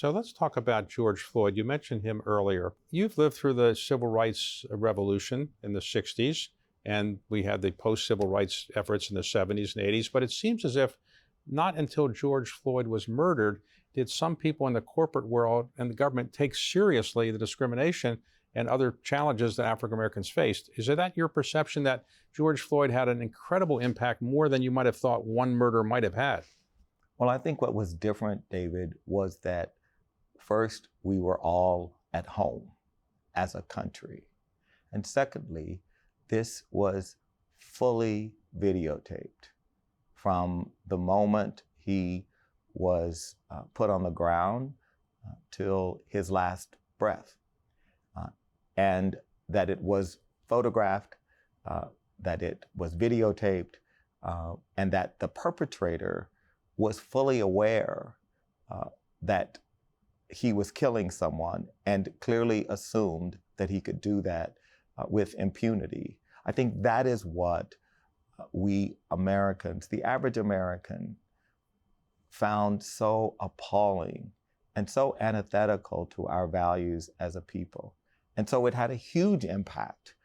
So let's talk about George Floyd. You mentioned him earlier. You've lived through the civil rights revolution in the 60s, and we had the post-civil rights efforts in the 70s and 80s, but it seems as if not until George Floyd was murdered did some people in the corporate world and the government take seriously the discrimination and other challenges that African Americans faced. Is it that your perception that George Floyd had an incredible impact, more than you might have thought one murder might have had? Well, I think what was different, David, was that first, we were all at home as a country. And secondly, this was fully videotaped from the moment he was put on the ground till his last breath. And that it was photographed, that it was videotaped, and that the perpetrator was fully aware that he was killing someone and clearly assumed that he could do that with impunity. I think that is what we Americans, the average American, found so appalling and so antithetical to our values as a people. And so it had a huge impact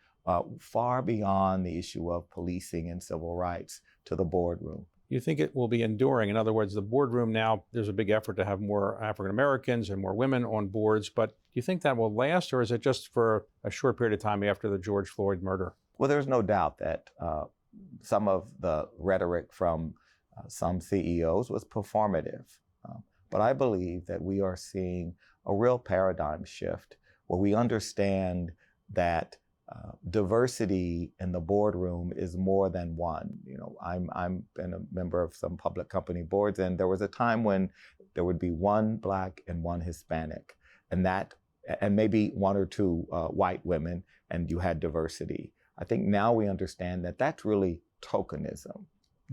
far beyond the issue of policing and civil rights to the boardroom. You think it will be enduring? In other words, the boardroom now, there's a big effort to have more African Americans and more women on boards, but do you think that will last, or is it just for a short period of time after the George Floyd murder? Well, there's no doubt that some of the rhetoric from some CEOs was performative. But I believe that we are seeing a real paradigm shift where we understand that diversity in the boardroom is more than one. You know, I'm been a member of some public company boards, and there was a time when there would be one Black and one Hispanic, and maybe one or two white women, and you had diversity. I think now we understand that that's really tokenism.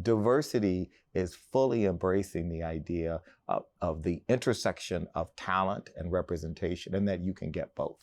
Diversity is fully embracing the idea of the intersection of talent and representation, and that you can get both.